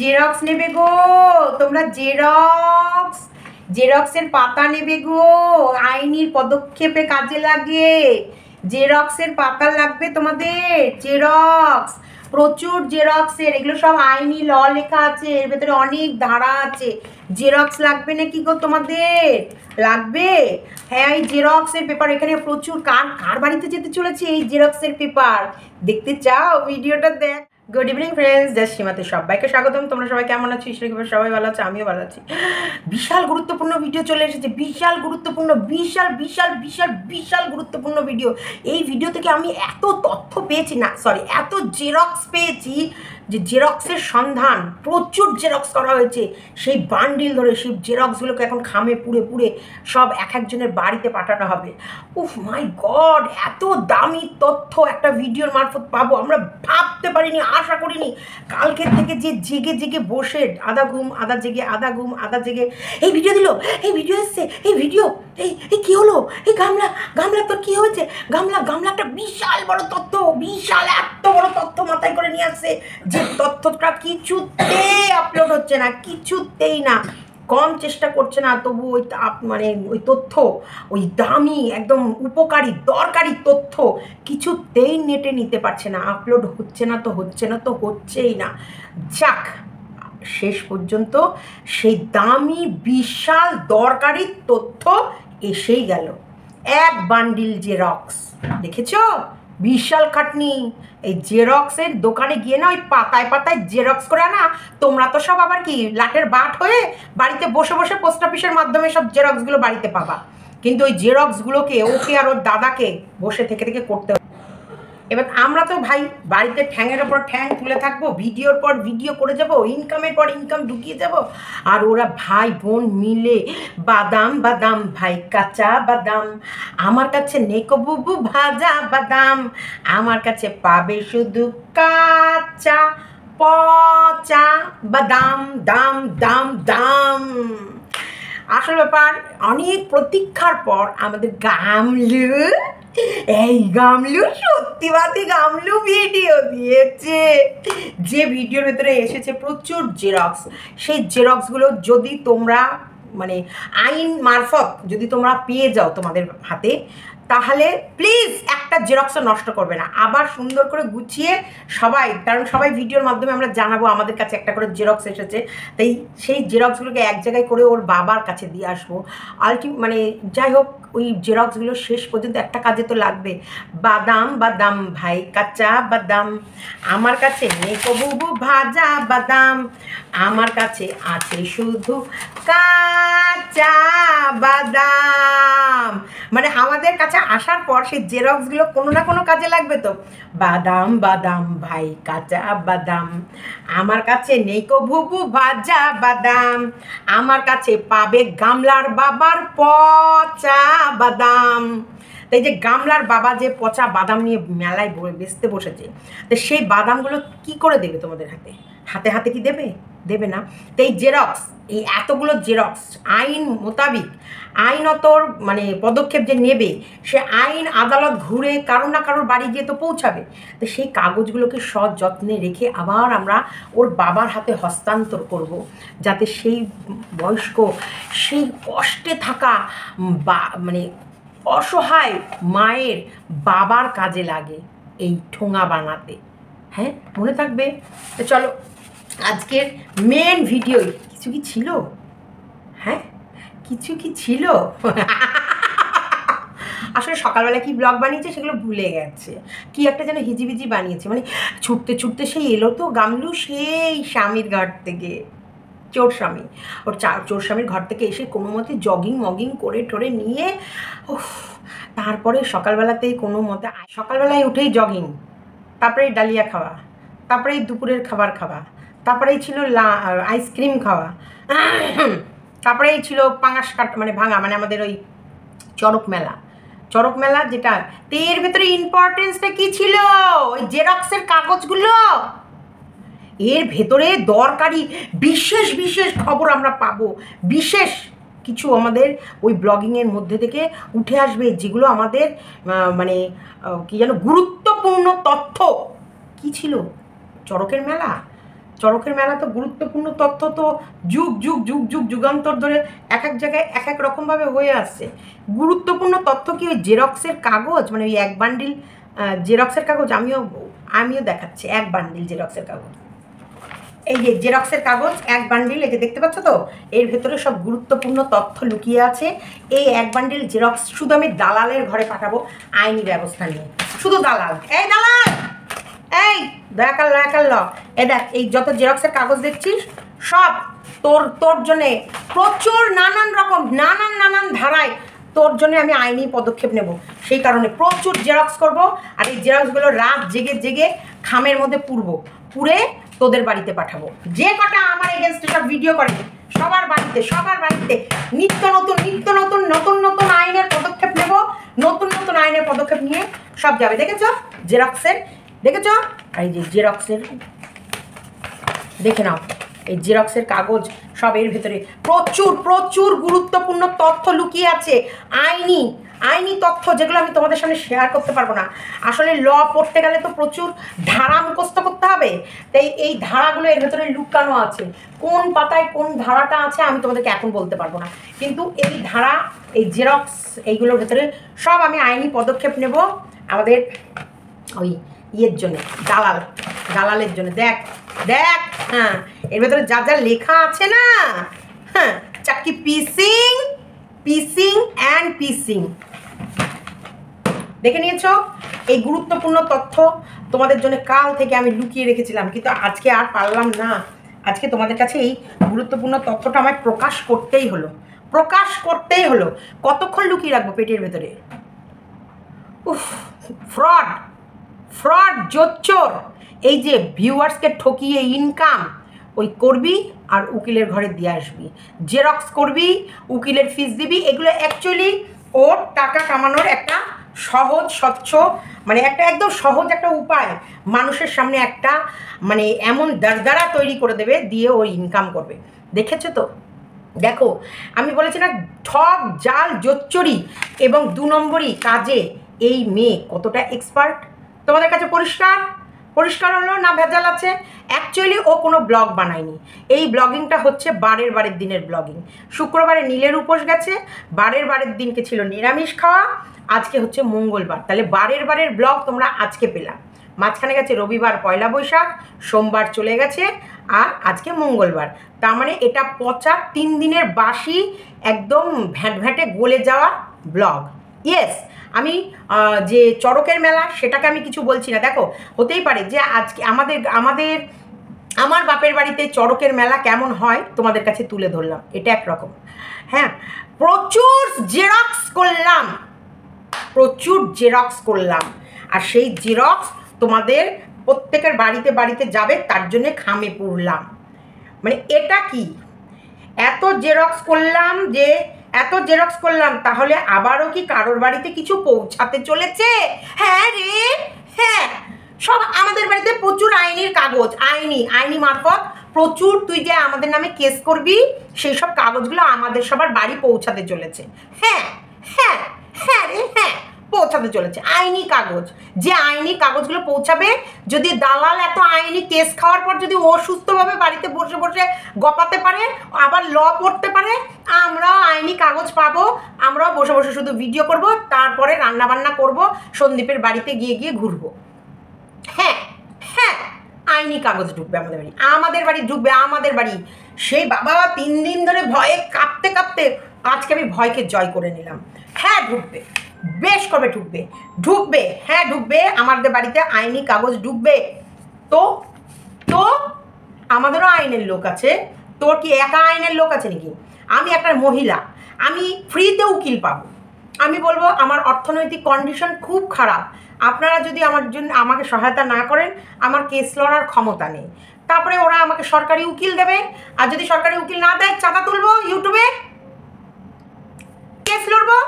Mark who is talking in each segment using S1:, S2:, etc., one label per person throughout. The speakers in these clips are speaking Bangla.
S1: জেরক্স নেবে গো তোমরা, জেরক্স, জেরক্সের পাতা নেবে গো, আইনি পদক্ষেপে কাজে লাগে। জেরক্সের পাতা লাগবে তোমাদের, জেরক্স, প্রচুর জেরক্সের, এগুলো সব আইনি ল লেখা আছে, এর ভেতরে অনেক ধারা আছে। জেরক্স লাগবে নাকি গো তোমাদের? লাগবে? হ্যাঁ, এই জেরক্সের পেপার এখানে প্রচুর। কার কার বাড়িতে যেতে চলেছে এই জেরক্সের পেপার? দেখতে চাও? ভিডিওটা দেখ। গুড ইভিনিং ফ্রেন্ডস, জাস্ট সীমাতে সবাইকে স্বাগতম। তোমরা সবাই কেমন আছো? ঈশ্বর সবাই ভালো আছে, আমিও ভালো আছি। বিশাল গুরুত্বপূর্ণ ভিডিও চলে এসেছে, বিশাল গুরুত্বপূর্ণ, বিশাল বিশাল বিশাল বিশাল গুরুত্বপূর্ণ ভিডিও। এই ভিডিও থেকে আমি এত তথ্য পেয়েছি, না সরি, এত জেরক্স পেয়েছি যে জেরক্সের সন্ধান, প্রচুর জেরক্স করা হয়েছে। সেই বান্ডিল ধরে সেই জেরক্সগুলোকে এখন খামে পুড়ে পুড়ে সব এক একজনের বাড়িতে পাঠানো হবে। উফ মাই গড, এত দামি তথ্য একটা ভিডিওর মারফত পাবো আমরা ভাবতে পারিনি, আশা করিনি। কালকের থেকে যে জেগে জেগে বসে আধা ঘুম আধা জেগে, আধা ঘুম আধা জেগে এই ভিডিও দিল, এই ভিডিও এসছে, এই ভিডিও, এই কী হলো, এই গামলা, গামলা তোর কী হয়েছে, গামলা, গামলা একটা বিশাল বড় তথ্য, বিশাল এত বড় তথ্য মাথায় করে নিয়ে আসছে যে তথ্যটা কিছুতেই আপলোড হচ্ছে না, কিছুতেই না। কম চেষ্টা করছে না, তবু ওই মানে ওই তথ্য, ওই দামি একদম উপকারী দরকারি তথ্য কিছুতেই নেটে নিতে পারছে না, আপলোড হচ্ছে না তো হচ্ছে না তো হচ্ছেই না। যাক, শেষ পর্যন্ত সেই দামি বিশাল দরকারি তথ্য এসেই গেল। এক বান্ডিল জেরক্স, দেখেছো? বিশাল খাটনি। এই জেরক্সের দোকানে গিয়ে না ওই পাতায় পাতায় জেরক্স করে না, তোমরা তো সব আবার কি লাটের বাট হয়ে বাড়িতে বসে বসে পোস্ট অফিসের মাধ্যমে সব জেরক্সগুলো বাড়িতে পাবা, কিন্তু ওই জেরক্সগুলোকে ওকে আর ওর দাদাকে বসে থেকে থেকে করতে হবে। এবার আমরা তো ভাই বাড়িতে ঠ্যাংয়ের ওপর ঠ্যাং তুলে থাকবো, ভিডিওর পর ভিডিও করে যাব, ইনকামের পর ইনকাম ঢুকিয়ে যাব, আর ওরা ভাই বোন মিলে বাদাম বাদাম, ভাই কাঁচা বাদাম, আমার কাছে নেকো বুবু ভাজা বাদাম, আমার কাছে পাবে শুধু কাঁচা পচা বাদাম, দাম দাম দাম। আসল ব্যাপার, অনেক প্রতীক্ষার পর আমাদের গামলু, এই গামলু সত্যিবাদী গামলু ভিডিও দিয়েছে। যে ভিডিওর ভেতরে এসেছে প্রচুর জেরক্স, সেই জেরক্সগুলো যদি তোমরা মানে আইন মারফত যদি তোমরা পেয়ে যাও তোমাদের হাতে, তাহলে প্লিজ একটা জেরক্সও নষ্ট করবে না, আবার সুন্দর করে গুছিয়ে সবাই, কারণ সবাই ভিডিওর মাধ্যমে আমরা জানাবো আমাদের কাছে একটা করে জেরক্স এসেছে, তাই সেই জেরক্সগুলোকে এক জায়গায় করে ওর বাবার কাছে দিয়ে আসবো। মানে যাই হোক, ওই জেরক্সগুলো শেষ পর্যন্ত একটা কাজে তো লাগবে। বাদাম বাদাম, ভাই কাঁচা বাদাম, আমার কাছে নেই বুবু ভাজা বাদাম, আমার কাছে আছে শুধু কাঁচা বাদাম। মানে আমাদের কাছে আসার পর সেই জেরক্সগুলো কোনো না কোনো কাজে লাগবে তো। বাদাম বাদাম, ভাই কাঁচা বাদাম, আমার কাছে নেই বুবু ভাজা বাদাম, আমার কাছে পাবে গামলার বাবার পচা বাদাম। তাই যে গামলার বাবা যে পচা বাদাম নিয়ে মেলায় বেচতে বসেছে, তো সেই বাদামগুলো কি করে দেবে তোমাদের হাতে? হাতে হাতে কি দেবে? দেবে না। তো এই জেরক্স, এই এতগুলো জেরক্স আইন মোতাবিক, আইনত মানে পদক্ষেপ যে নেবে, সে আইন আদালত ঘুরে কারো না কারোর বাড়ি গিয়ে তো পৌঁছাবে। তো সেই কাগজগুলোকে সযত্নে রেখে আবার আমরা ওর বাবার হাতে হস্তান্তর করব, যাতে সেই বয়স্ক, সেই কষ্টে থাকা মানে অসহায় মায়ের বাবার কাজে লাগে এই ঠোঙা বানাতে। হ্যাঁ, মনে থাকবে। তো চলো আজকের মেন ভিডিও। কিছু কি ছিল? হ্যাঁ, কিছু কি ছিল? আসলে সকালবেলা কি ব্লগ বানিয়েছে সেগুলো ভুলে গেছে, কি একটা যেন হিজিবিজি বানিয়েছে, মানে ছুটতে ছুটতে সেই এলো তো গামলু সেই স্বামীর ঘর থেকে, চোর স্বামী, ওর চোর স্বামীর ঘর থেকে এসে কোনো মতে জগিং মগিং করে টোরে নিয়ে, তারপরে সকালবেলাতেই কোনো মতে, সকালবেলায় উঠেই জগিং, তারপরে ডালিয়া খাওয়া, তারপরে দুপুরের খাবার খাওয়া, তারপরেই ছিল আইসক্রিম খাওয়া, তারপরেই ছিল পাঙাশ কাট মানে ভাঙা, মানে আমাদের ওই চড়ক মেলা, চড়ক মেলা যেটা। এর ভেতরে ইম্পর্টেন্সটা কি ছিল? ওই জেরক্সের কাগজগুলো, এর ভেতরে দরকারি বিশেষ বিশেষ খবর আমরা পাবো, বিশেষ কিছু আমাদের ওই ব্লগিংয়ের মধ্যে থেকে উঠে আসবে, যেগুলো আমাদের মানে কি যেন গুরুত্বপূর্ণ তথ্য। কি ছিল? চড়কের মেলা, চড়কের মেলা তো গুরুত্বপূর্ণ তথ্য তো যুগ যুগ যুগ যুগ যুগান্তর ধরে এক এক জায়গায় এক এক রকমভাবে হয়ে আসছে। গুরুত্বপূর্ণ তথ্য কি ওই জেরক্সের কাগজ, মানে ওই এক বান্ডিল জেরক্সের কাগজ, আমিও দেখাচ্ছি এক বান্ডিল জেরক্সের কাগজ। এই যে জেরক্সের কাগজ এক বান্ডিল, এই যে দেখতে পাচ্ছ তো, এর ভেতরে সব গুরুত্বপূর্ণ তথ্য লুকিয়ে আছে। এই এক বান্ডিল জেরক্স শুধু আমি দালালের ঘরে পাঠাবো আইনি ব্যবস্থা নিয়ে। শুধু দালাল, এই দালাল, এই দয়াকাল দয়াকাল ল, এই দেখ এই যত জেরক্সের কাগজ দেখছিস সব তোর জন্যে প্রচুর নানান রকম নানান ধারায় তোর জন্য আমি আইনি পদক্ষেপ নেব। সেই কারণে প্রচুর জেরক্স করব, আর এই জেরক্সগুলো রাত জেগে জেগে খামের মধ্যে পুরে তোদের বাড়িতে পাঠাবো। যে কটা আমার এগেনস্টে সব ভিডিও করে সবার বাড়িতে নিত্য নতুন আইনের পদক্ষেপ নেব। নতুন আইনের পদক্ষেপ নিয়ে সব যাবে। দেখেছো জেরক্সের, দেখেছো এই যে জেরক্সের, দেখে নাও এই জেরক্সের কাগজ সব, এর ভেতরে প্রচুর গুরুত্বপূর্ণ তথ্য লুকিয়ে আছে, আইনি তথ্য, যেগুলো আমি তোমাদের সামনে শেয়ার করতে পারবো না। আসলে ল পড়তে গেলে তো প্রচুর ধারা মুখস্থ করতে হবে, তাই এই ধারাগুলো এর ভেতরে লুকানো আছে। কোন পাতায় কোন ধারাটা আছে আমি তোমাদেরকে এখন বলতে পারবো না, কিন্তু এই ধারা, এই জেরক্স, এইগুলোর ভেতরে সব আমি আইনি পদক্ষেপ নেব আমাদের ওই ইয়ের জন্য, দালালের জন্য। দেখ হ্যাঁ, এর ভেতরে যা যা লেখা আছে না, হ্যাঁ, চাকি পিসিং দেখে নিয়েছো? এই গুরুত্বপূর্ণ তথ্য তোমাদের জন্য কাল থেকে আমি লুকিয়ে রেখেছিলাম, কিন্তু আজকে আর পারলাম না। আজকে তোমাদের কাছে এই গুরুত্বপূর্ণ তথ্যটা আমায় প্রকাশ করতেই হলো। কতক্ষণ লুকিয়ে রাখবো পেটের ভেতরে? উফ, ফ্রড জোচ্চোর, এই যে ভিউয়ার্সকে ঠকিয়ে ইনকাম ওই করবি আর উকিলের ঘরে দিয়ে আসবি, জেরক্স করবি, উকিলের ফিস দিবি। এগুলো অ্যাকচুয়ালি ওর টাকা কামানোর একটা সহজ স্বচ্ছ, মানে একটা একদম সহজ একটা উপায়। মানুষের সামনে একটা মানে এমন দারদারা তৈরি করে দেবে, দিয়ে ও ইনকাম করবে। দেখেছো তো? দেখো আমি বলেছি না, ঠক জাল জোচ্চুরি এবং 2 নম্বরই কাজে এই মেয়ে কতটা এক্সপার্ট। তোমাদের কাছে পরিষ্কার হলো না? ভেজাল আছে? অ্যাকচুয়ালি ও কোনো ব্লগ বানায়নি। এই ব্লগিংটা হচ্ছে বারের দিনের ব্লগিং। শুক্রবারে নীলের উপোস গেছে, বারের দিনকে ছিল নিরামিষ খাওয়া, আজকে হচ্ছে মঙ্গলবার, তাহলে বারের ব্লগ তোমরা আজকে পেলাম। মাঝখানে গেছে রবিবার পয়লা বৈশাখ, সোমবার চলে গেছে, আর আজকে মঙ্গলবার। তার মানে এটা পচা 3 দিনের বাসি একদম ভ্যাটভ্যাটে গলে যাওয়া ব্লগ। ইয়েস, আমি যে চড়কের মেলা সেটাকে আমি কিছু বলছি না। দেখো হতেই পারে যে আজকে আমার বাপের বাড়িতে চড়কের মেলা কেমন হয় তোমাদের কাছে তুলে ধরলাম, এটা একরকম। হ্যাঁ, প্রচুর জেরক্স করলাম, আর সেই জেরক্স তোমাদের প্রত্যেকের বাড়িতে যাবে, তার জন্যে খামে পুরলাম। মানে এটা কি এত জেরক্স করলাম, তাহলে আবারও কি কারোর বাড়িতে কিছু পৌঁছাতে চলেছে? হ্যাঁ রে, হ্যাঁ, সব আমাদের বাড়িতে প্রচুর আইনির কাগজ, আইনি মারফত প্রচুর তুই যে আমাদের নামে কেস করবি, সেই সব কাগজগুলো আমাদের সবার বাড়ি পৌঁছাতে চলেছে। হ্যাঁ রে, হ্যাঁ, পৌঁছাতে চলেছে আইনি কাগজ। যে আইনি কাগজগুলো পৌঁছাবে, যদি দালাল এত আইনি কেস খাওয়ার পর যদি ও সুস্থভাবে বাড়িতে বসে গপাতে পারে, আবার ল পড়তে পারে, আমরাও আইনি কাগজ পাবো, আমরাও বসে শুধু ভিডিও করব, তারপরে রান্নাবান্না করব, সন্দীপের বাড়িতে গিয়ে ঘুরবো। হ্যাঁ, আইনি কাগজ ঢুকবে আমাদের বাড়ি। সেই বাবা 3 দিন ধরে ভয়ে কাঁপতে আজকে আমি ভয়কে জয় করে নিলাম। হ্যাঁ ঢুকবে, বেশ কবে ঢুকবে, হ্যাঁ ঢুকবে, আমাদের বাড়িতে আইনি কাগজ ঢুকবে। তো আমাদেরও আইনের লোক আছে। তোর কি একা আইনের লোক আছে নাকি? আমি একটা মহিলা, আমি ফ্রিতে উকিল পাবো। আমি বলবো আমার অর্থনৈতিক কন্ডিশন খুব খারাপ, আপনারা যদি আমাকে সহায়তা না করেন, আমার কেস লড়ার ক্ষমতা নেই। তারপরে ওরা আমাকে সরকারি উকিল দেবে, আর যদি সরকারি উকিল না দেয়, চাঁদা তুলবো, ইউটিউবে কেস লড়বো,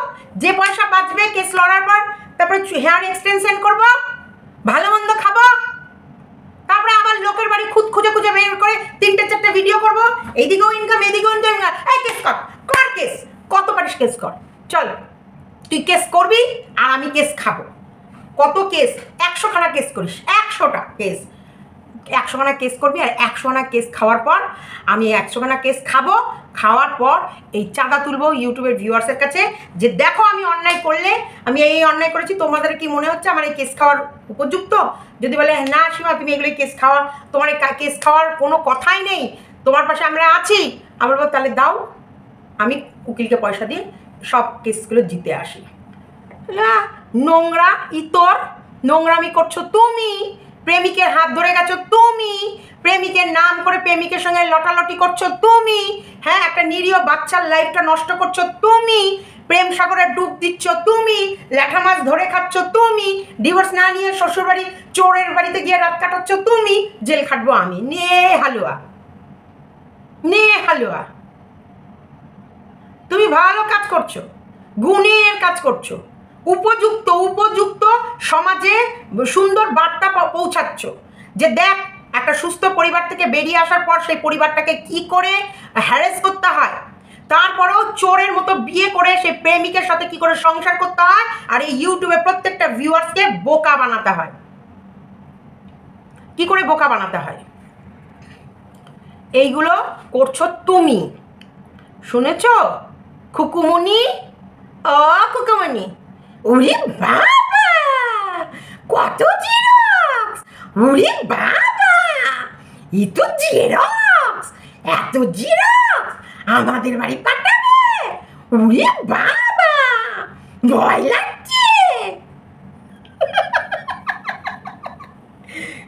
S1: যে পয়সা বাঁচবে কেস লড়ার পর, তারপরে হেয়ার এক্সটেনশন করবো, ভালো মন্দ খাবো, তারপরে আবার লোকের বাড়ি খুঁজে বের করে 3-4টে ভিডিও করবো, এইদিকেও ইনকাম এদিকেও ইনকাম। এই কেস কর কেস, কত পারিস কেস কর, চল তুই কেস করবি আর আমি কেস খাবো। কত কেস? 100খানা কেস করিস, 100টা কেস, 100 খানা কেস করবি, আর 100 খানা কেস খাওয়ার পর আমি 100 খানা কেস খাবো, খাওয়ার পর এই চাঁদা তুলবো ইউটিউবের ভিউয়ার্সের কাছে যে দেখো আমি অন্যায় করলে, আমি এই অন্যায় করেছি, তোমাদের কি মনে হচ্ছে আমার এই কেস খাওয়ার উপযুক্ত? যদি বলে না সীমা তুমি এগুলো কেস খাওয়া, তোমার এই কেস খাওয়ার কোনো কথাই নেই, তোমার পাশে আমরা আছি, আমরা বলবো তাহলে দাও, আমি উকিলকে পয়সা দিয়ে সব কেসগুলো জিতে আসি। নোংরা ইতর, নোংরামি করছো তুমি, প্রেমিকের হাত ধরে গেছো তুমি, প্রেমিকের নাম করে প্রেমিকের সঙ্গে লটালটি করছো তুমি, হ্যাঁ একটা নিরীহ বাচ্চার লাইফটা নষ্ট করছো তুমি, প্রেম সাগরে ডুব দিচ্ছ তুমি, ল্যাঠা মাছ ধরে খাচ্ছ তুমি, ডিভোর্স না নিয়ে শ্বশুরবাড়ি চোরের বাড়িতে গিয়ে রাত কাটাচ্ছ তুমি, জেল খাটবো আমি। নে হালুয়া, নে হালুয়া, তুমি ভালো কাজ করছো, গুণের কাজ করছো, উপযুক্ত উপযুক্ত সমাজে সুন্দর বার্তা পৌঁছাচ্ছ যে দেখ একটা সুস্থ পরিবার থেকে বেরিয়ে আসার পর সেই পরিবারটাকে কি করে হ্যারেস করতে হয়, তারপরেও চোরের মতো বিয়ে করে সেই প্রেমিকের সাথে কি করে সংসার করতে হয়, আর এই ইউটিউবে প্রত্যেকটা ভিউয়ার্সকে বোকা বানাতে হয়, কি করে বোকা বানাতে হয়, এইগুলো করছো তুমি। শুনেছ খুকুমনি? ও খুকুমনি, ওরে বাবা কত জেরক্স, ওরে বাবা ই তো জেরক্স, এত জেরক্স আমাদের বাড়ি পাঠাবে? ওরে বাবা ভয় লাগছে।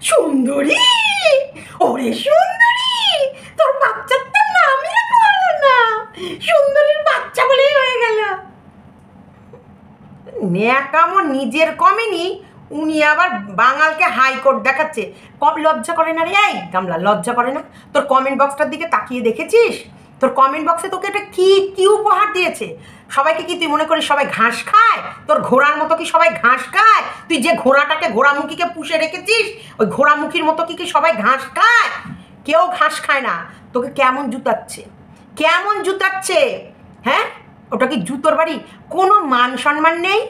S1: সুন্দরী, ওরে সুন্দরী, তোর বাচ্চার তো নামই রাখা হলো না, সুন্দরীর বাচ্চা বলেই হয়ে গেল। ন্যাকামো নিজের কমেনি, উনি আবার বাঙালকে হাইকোর্ট দেখাচ্ছে। কম লজ্জা করে না রে? এই গামলা লজ্জা করে না? তোর কমেন্ট বক্সটার দিকে তাকিয়ে দেখেছিস? তোর কমেন্ট বক্সে তোকে এটা কি কি উপহার দিয়েছে? সবাইকে কি তুই মনে করিস সবাই ঘাস খায়? তোর ঘোড়ার মতো কি সবাই ঘাস খায়? তুই যে ঘোড়াটাকে ঘোড়ামুখীকে পুষে রেখেছিস ওই ঘোড়ামুখীর মতো কি কি সবাই ঘাস খায়? কেউ ঘাস খায় না। তোকে কেমন জুতাচ্ছে, কেমন জুতাচ্ছে, হ্যাঁ? ওটা কি জুতোর বাড়ি? কোনো মান সম্মান নেই,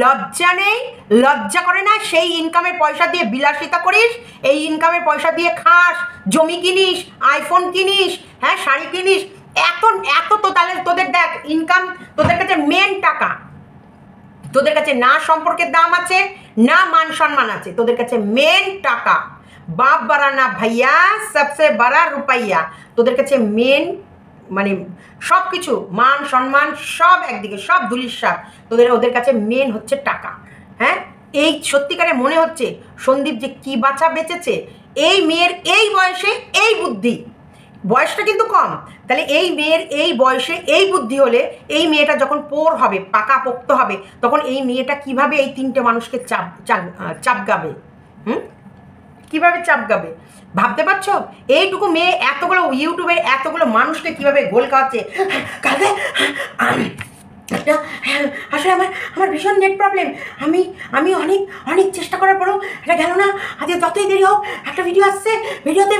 S1: লজ্জা নেই, লজ্জা করে না? সেই ইনকামের পয়সা দিয়ে বিলাসিতা করিস, এই ইনকামের পয়সা দিয়ে খাস, জমি কিনিস, আইফোন কিনিস, হ্যাঁ শাড়ি কিনিস, এত এত তো তাহলে তোদের দেখ ইনকাম, তোদের কাছে মেন টাকা, তোদের কাছে না সম্পর্কের দাম আছে না মান সম্মান আছে, তোদের কাছে মেন টাকা। বাপ বাড়া না ভাইয়া, সবসে বড়া রুপাইয়া। তোদের কাছে মেন মানে সব কিছু মান সম্মান সব একদিকে, সব ধুলিস্বাদ। ওদের কাছে মেন হচ্ছে টাকা। হ্যাঁ এই সত্যিকারে মনে হচ্ছে সন্দীপ যে কি বাচ্চা বেঁচেছে, এই মেয়ের এই বয়সে এই বুদ্ধি, বয়সটা কিন্তু কম, তাহলে এই মেয়ের এই বয়সে এই বুদ্ধি হলে এই মেয়েটা যখন পোর হবে, পাকা পোক্ত হবে, তখন এই মেয়েটা কিভাবে এই 3টে মানুষকে চাপগাবে? কিভাবে চাপগাবে ভাবতে পারছো? এইটুকু মেয়ে এতগুলো ইউটিউবের এতগুলো মানুষকে কিভাবে গোল খাওয়াচ্ছে। কালকে আসলে আমার ভীষণ নেট প্রবলেম, আমি অনেক চেষ্টা করার পরেও এটা গেল না। আজকে যতই দেরি হোক একটা ভিডিও আসছে, ভিডিওতে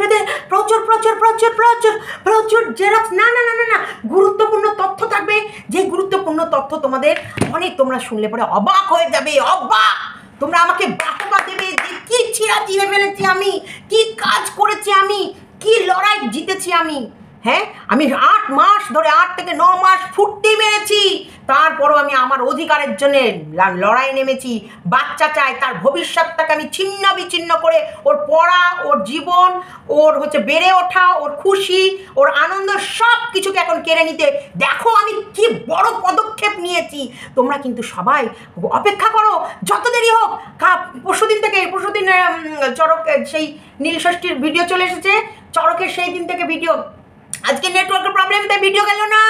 S1: প্রচুর প্রচুর প্রচুর প্রচুর প্রচুর জেরক্স, না না না না না গুরুত্বপূর্ণ তথ্য থাকবে, যে গুরুত্বপূর্ণ তথ্য তোমাদের অনেক, তোমরা শুনলে পরে অবাক হয়ে যাবে, অবাক। তোমরা আমাকে বাহবা দেবে যে কি ছিঁড়া চিড়ে ফেলেছি আমি, কি কাজ করেছি আমি, কি লড়াই জিতেছি আমি। হ্যাঁ আমি 8 মাস ধরে, 8 থেকে 9 মাস ফুটতে মেরেছি, তারপরও আমি আমার অধিকারের জন্য লড়াই নেমেছি। বাচ্চা চাই, তার ভবিষ্যৎটাকে আমি ছিন্ন বিচ্ছিন্ন করে ওর পড়া, ওর জীবন, ওর হচ্ছে বেড়ে ওঠা, ওর খুশি, ওর আনন্দ সব কিছুকে এখন কেড়ে নিতে দেখো আমি কি বড় পদক্ষেপ নিয়েছি। তোমরা কিন্তু সবাই অপেক্ষা করো, যত দেরি হোক। পরশুদিন চড়ক সেই নীলষষ্ঠীর ভিডিও চলে এসেছে, চড়কের সেই দিন থেকে ভিডিও, আজকে নেটওয়ার্কের প্রবলেম তাই ভিডিও গেল না।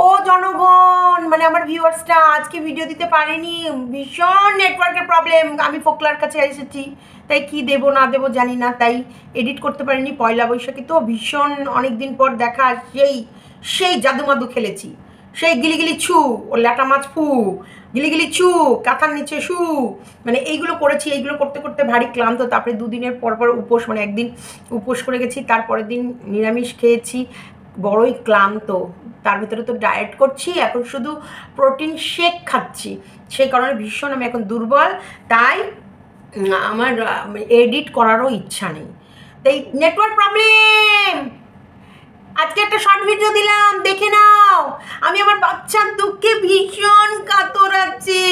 S1: ও জনগণ মানে আমার ভিউয়ার্সটা আজকে ভিডিও দিতে পারেনি, ভীষণ নেটওয়ার্কের প্রবলেম। আমি ফোকলার কাছে এসেছি, তাই কি দেবো না দেবো জানি না, তাই এডিট করতে পারিনি। পয়লা বৈশাখী তো ভীষণ অনেক দিন পর দেখা, সেই জাদুমাদু খেলেছি, সেই গিলিগিলি ছু, ও ল্যাটা মাছ ফু, গিলিগিলি ছু, কাঁথার নিচে শু, মানে এইগুলো করেছি। এইগুলো করতে করতে ভারী ক্লান্ত। তারপরে 2 দিনের পর উপোস, মানে একদিন উপোস করে গেছি, তারপরের দিন নিরামিষ খেয়েছি, বড়ই ক্লান্ত। তার ভিতরে তো ডায়েট করছি, এখন শুধু প্রোটিন শেক খাচ্ছি, সেই কারণে ভীষণ আমি এখন দুর্বল। তাই আমার এডিট করারও ইচ্ছা নেই, তাই নেটওয়ার্ক প্রবলেম। আজকে একটা শর্ট ভিডিও দিলাম, দেখে নাও। আমি আমার বাচ্চার দুঃখে ভীষণ কাতর আছি।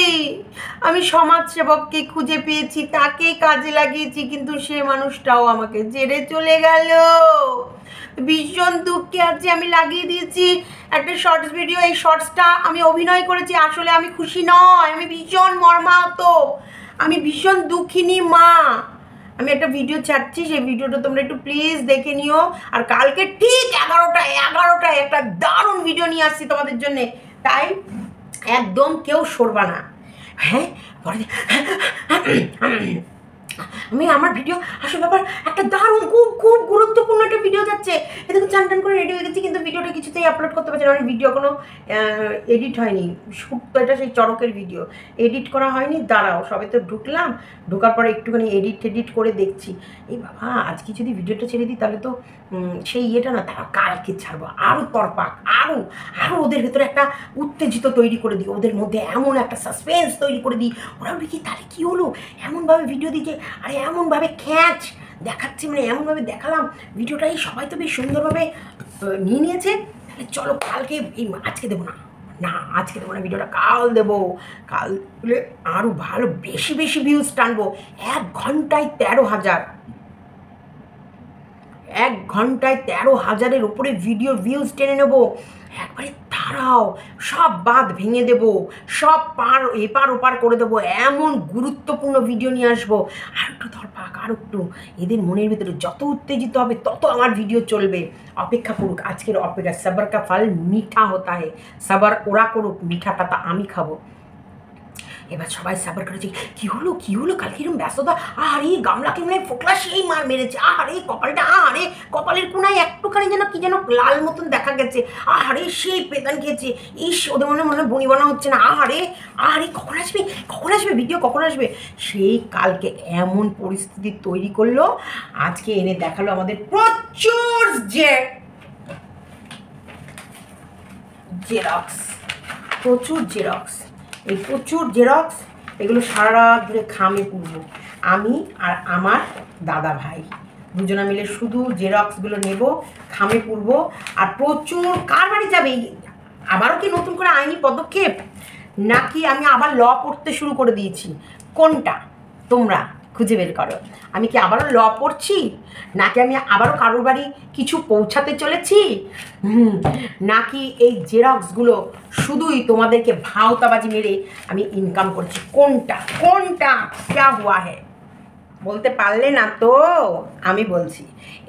S1: আমি সমাজসেবককে খুঁজে পেয়েছি, তাকে কাজে লাগিয়েছি, কিন্তু সে মানুষটাও আমাকে ছেড়ে চলে গেল। ভীষণ দুঃখে আছি। আমি লাগিয়ে দিয়েছি একটা শর্টস ভিডিও। এই শর্টসটা আমি অভিনয় করেছি, আসলে আমি খুশি নয়, আমি ভীষণ মর্মাহত, আমি ভীষণ দুঃখিনী মা। আমি একটা ভিডিও ছাড়ছি, সেই ভিডিওটা তোমরা একটু প্লিজ দেখে নিও। আর কালকে ঠিক 11টায় একটা দারুণ ভিডিও নিয়ে আসছি তোমাদের জন্যে, তাই একদম কেউ সরবা না। হ্যাঁ, আমি আমার ভিডিও আসলে ব্যাপার একটা দারুণ খুব খুব গুরুত্বপূর্ণ একটা ভিডিও যাচ্ছে। এদিকে চান টান করে রেডি হয়ে গেছি, কিন্তু ভিডিওটা কিছুতেই আপলোড করতে পারছি না। আমার ভিডিও কোনো এডিট হয়নি, শ্যুট তো এটা সেই চড়কের ভিডিও, এডিট করা হয়নি। দাঁড়াও, সবে তো ঢুকলাম, ঢোকার পরে একটুখানি এডিট করে দেখছি। এই বাবা, আজকে যদি ভিডিওটা ছেড়ে দিই তাহলে তো সেই ইয়েটা না, তারা কালকে ছাড়বো। আরও তরপাক, আরও ওদের ভেতরে একটা উত্তেজিত তৈরি করে দিই, ওদের মধ্যে এমন একটা সাসপেন্স তৈরি করে দিই। ওরা বলি কি, তাহলে কী হলো, এমনভাবে ভিডিও দিকে, আরে এমনভাবে খ্যাঁচ দেখাচ্ছি, মানে এমনভাবে দেখালাম ভিডিওটা, এই সবাই তো বেশ সুন্দরভাবে নিয়ে নিয়েছে। তাহলে চলো কালকে, এই আজকে দেবো না, আজকে দেবো না ভিডিওটা, কাল দেবো। কাল আরও ভালো বেশি ভিউজ টানবো। 1 ঘন্টায় 13,000, 1 ঘন্টায় 13,000-এর উপরে ভিডিওর ভিউজ টেনে নেবো। একবারে দাঁড়াও, সব বাঁধ ভেঙে দেবো, সব এপার ওপার করে দেবো, এমন গুরুত্বপূর্ণ ভিডিও নিয়ে আসবো। আর একটু ধরপাক, আর একটু, এদের মনের ভিতরে যত উত্তেজিত হবে তত আমার ভিডিও চলবে। অপেক্ষা করুক, আজকের অপেক্ষা। সবার কা ফল মিঠা হতা হে, সবার ওরা করুক, মিঠাটা তা আমি খাবো। এবার সবাই সাবার করেছে, কি হলো কালকে এরকম ব্যস্ততা, আরে গামলাকে মনে ফোকলা সেই মার মেরেছে, আরে কপালটা, আরে কপালের কোনায় একটুখানি যেন কি যেন লাল মতন দেখা গেছে, আরে সেই পেতান খেয়েছে। ইস, ওদের মনে বনিবনা হচ্ছে না। আরে কখন আসবে ভিডিও, কখন আসবে? সেই কালকে এমন পরিস্থিতি তৈরি করলো, আজকে এনে দেখালো আমাদের প্রচুর জেরক্স। এই প্রচুর জেরক্স, এগুলো সারা রাত ধরে খামে পুরবো আমি আর আমার দাদা ভাই, দুজনা মিলে শুধু জেরক্সগুলো নেব, খামে পুরবো। আর প্রচুর, কার বাড়ি যাবে? আবারও কি নতুন করে আইনি পদক্ষেপ, নাকি আমি আবার ল পড়তে শুরু করে দিয়েছি? কোনটা তোমরা খুঁজে বের করো। আমি কি আবারও ল পড়ছি, নাকি আমি আবারও কারোর বাড়ি কিছু পৌঁছাতে চলেছি, নাকি এই জেরক্সগুলো শুধুই তোমাদেরকে ভাওতাবাজি মেরে আমি ইনকাম করছি? কোনটা ক্যা হুয়া হ্যায়? বলতে পারলে না তো আমি বলছি,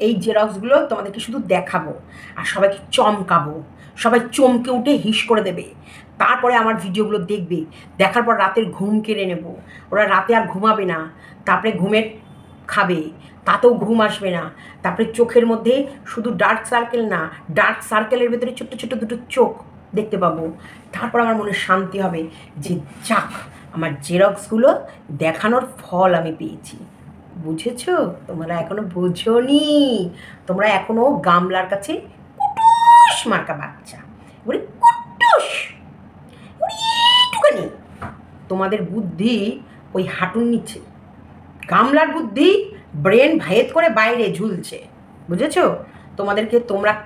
S1: এই জেরক্সগুলো তোমাদেরকে শুধু দেখাবো আর সবাইকে চমকাবো, সবাই চমকে উঠে হিস করে দেবে। তারপরে আমার ভিডিওগুলো দেখবে, দেখার পর রাতের ঘুম কেড়ে নেব। ওরা রাতে আর ঘুমাবে না, তারপরে ঘুমের খাবে, তাতেও ঘুম আসবে না। তারপরে চোখের মধ্যে শুধু ডার্ক সার্কেল না, ডার্ক সার্কেলের ভেতরে ছোট্ট ছোট্ট দুটো চোখ দেখতে পাবো। তারপর আমার মনে শান্তি হবে যে যাক, আমার জেরক্সগুলো দেখানোর ফল আমি পেয়েছি। বুঝেছো? তোমরা এখনো বোঝোনি, তোমরা এখনো গামলার কাছে কুটুস মার্কা বাচ্চা, বলে কুটুস একটুখানি। তোমাদের বুদ্ধি ওই হাঁটুর নিচে, গামলার বুদ্ধি ব্রেন ভেদ করে বাইরে ঝুলছে। বুঝেছো? তোমাদেরকে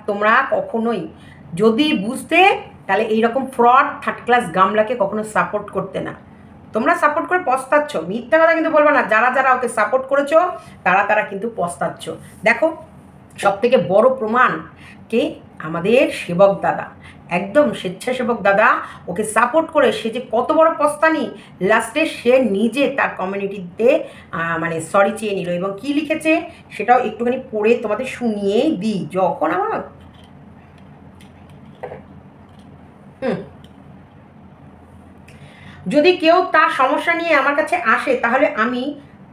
S1: তোমরা কখনোই যদি বুঝতে, তাহলে এইরকম ফ্রড থার্ড ক্লাস গামলাকে কখনো সাপোর্ট করতে না। তোমরা সাপোর্ট করে পস্তাচ্ছ, মিথ্যা কথা কিন্তু বলবো না। যারা ওকে সাপোর্ট করেছো তারা কিন্তু পস্তাচ্ছ। দেখো, সব থেকে বড় প্রমাণ কে? আমাদের সেবক দাদা, একদম স্বেচ্ছাসেবক দাদা। ওকে সাপোর্ট করে সে যে কত বড় পস্তানি, লাস্টে সে নিজে তার কমিউনিটিতে মানে সরি চেয়ে নিল। এবং কি লিখেছে সেটাও একটুখানি পড়ে তোমাদের শুনিয়েই দিই। যখন আমার যদি কেউ তার সমস্যা নিয়ে আমার কাছে আসে, তাহলে আমি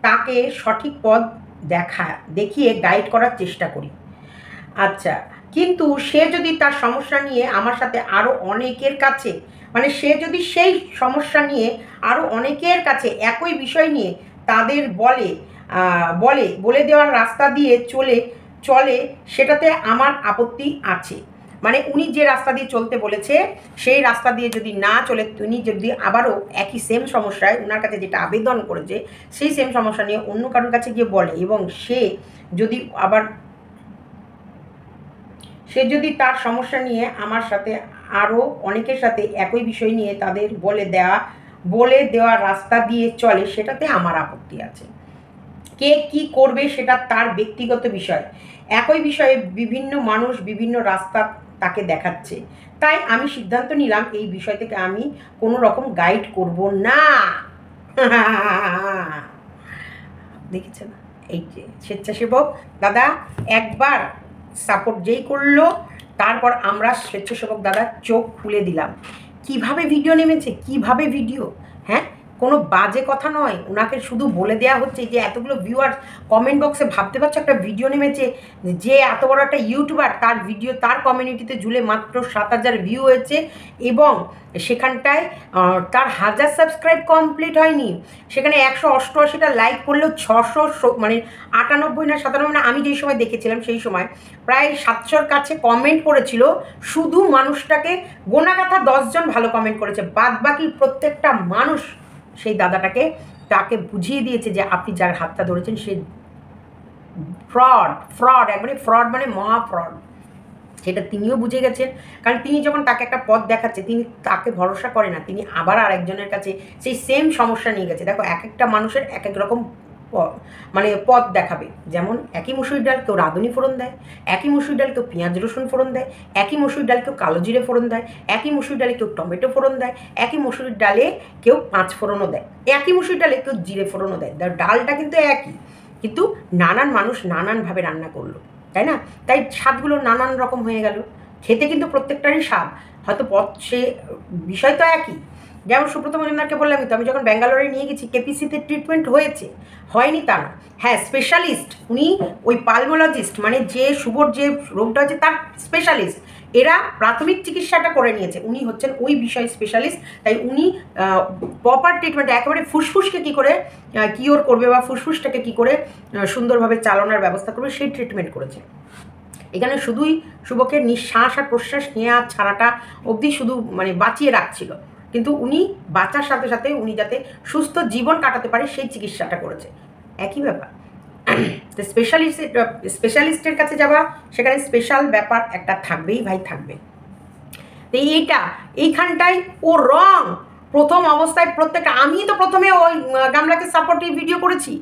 S1: তাকে সঠিক পথ দেখিয়ে গাইড করার চেষ্টা করি। আচ্ছা, কিন্তু সে যদি তার সমস্যা নিয়ে আমার সাথে আরও অনেকের কাছে, মানে সে যদি সেই সমস্যা নিয়ে আরও অনেকের কাছে একই বিষয় নিয়ে তাদের বলে দেওয়ার রাস্তা দিয়ে চলে, সেটাতে আমার আপত্তি আছে। মানে উনি যে রাস্তা দিয়ে চলতে বলেছে সেই রাস্তা দিয়ে যদি না চলে, উনি যদি আবারও একই সেম সমস্যায় ওনার কাছে যেটা আবেদন করেছে সেই সেম সমস্যা নিয়ে অন্য কারোর কাছে গিয়ে বলে, এবং সে যদি তার সমস্যা নিয়ে আমার সাথে আরও অনেকের সাথে একই বিষয় নিয়ে তাদের বলে দেওয়া রাস্তা দিয়ে চলে, সেটাতে আমার আপত্তি আছে। কে কি করবে সেটা তার ব্যক্তিগত বিষয়। একই বিষয়ে বিভিন্ন মানুষ বিভিন্ন রাস্তা তাকে দেখাচ্ছে, তাই আমি সিদ্ধান্ত নিলাম এই বিষয় থেকে আমি কোনো রকম গাইড করব না। দেখেছেন এই যে স্বেচ্ছাসেবক দাদা একবার সাপোর্ট যেই করলো, তারপর আমরা স্বেচ্ছাসেবক দাদা চোখ খুলে দিলাম। কিভাবে ভিডিও নেমেছে, কিভাবে ভিডিও, হ্যাঁ কোনো বাজে কথা নয়, ওনাকে শুধু বলে দেওয়া হচ্ছে যে এতগুলো ভিউয়ার্স কমেন্ট বক্সে ভাবতে পারছো একটা ভিডিও নেমেছে, যে এত বড় একটা ইউটিউবার তার ভিডিও তার কমিউনিটিতে জুড়ে মাত্র 7,000 ভিউ হয়েছে, এবং সেখানটায় তার 1000 সাবস্ক্রাইব কমপ্লিট হয়নি, সেখানে 188টা লাইক করলেও 600 মানে 98 না 97 না, আমি যেই সময় দেখেছিলাম সেই সময় প্রায় 700-র কাছে কমেন্ট করেছিল। শুধু মানুষটাকে গোনাগাথা 10 জন ভালো কমেন্ট করেছে, বাদ বাকি প্রত্যেকটা মানুষ সেই তাকে বুঝিয়ে দিয়েছে যে আপনি যার হাতটা ধরেছেন সে ফ্রড একবারে ফ্রড, মানে মহা ফ্রড। সেটা তিনিও বুঝে গেছেন, কারণ তিনি যখন তাকে একটা পথ দেখাচ্ছে তিনি তাকে ভরসা করে না, তিনি আবার আরেকজনের কাছে সেই সেম সমস্যা নিয়ে গেছে। দেখো এক একটা মানুষের এক এক রকম মানে পথ দেখাবে, যেমন একই মুসুরির ডাল কেউ রাঁধুনি ফোড়ন দেয়, একই মুসুরির ডাল কেউ পেঁয়াজ রসুন ফোড়ন দেয়, একই মুসুরির ডাল কেউ কালো জিরে ফোড়ন দেয়, একই মুসুরির ডালে কেউ টমেটো ফোড়ন দেয়, একই মুসুরির ডালে কেউ 5 ফোড়নও দেয়, একই মুসুরির ডালে কেউ জিরে ফোড়নও দেয়। ডালটা কিন্তু একই, কিন্তু নানান মানুষ নানানভাবে রান্না করলো, তাই না? তাই স্বাদগুলো নানান রকম হয়ে গেল, খেতে কিন্তু প্রত্যেকটারই স্বাদ, হয়তো পথ সে বিষয় তো একই। যেমন সুব্রত মজুমদারকে বললামই তো, আমি যখন ব্যাঙ্গালোরে নিয়ে গেছি কেপিসিতে ট্রিটমেন্ট হয়েছে, হয়নি তা না, হ্যাঁ স্পেশালিস্ট উনি, ওই পালমোলজিস্ট মানে যে শুভর যে রোগটা হচ্ছে তার স্পেশালিস্ট, এরা প্রাথমিক চিকিৎসাটা করে নিয়েছে, উনি হচ্ছেন ওই বিষয়ে স্পেশালিস্ট, তাই উনি প্রপার ট্রিটমেন্ট একেবারে ফুসফুসকে কী করে কিওর করবে বা ফুসফুসটাকে কী করে সুন্দরভাবে চালানোর ব্যবস্থা করবে সেই ট্রিটমেন্ট করেছে। এখানে শুধুই শুভকে নিঃশ্বাস আর প্রশ্বাস নেওয়া ছাড়াটা অবধি শুধু মানে বাঁচিয়ে রাখছিল, কিন্তু উনি বাঁচার সাথে সাথে উনি যাতে সুস্থ জীবন কাটাতে পারে সেই চিকিৎসাটা করেছে, একই ব্যাপার। তো স্পেশালিস্টের কাছে যাওয়া, সেখানে স্পেশাল ব্যাপার একটা থাকবেই ভাই, থাকবে। তো এইখানটায় ও রং প্রথম অবস্থায় প্রত্যেকটা, আমি তো প্রথমে ওই গামলাকে সাপোর্টিভ ভিডিও করেছি,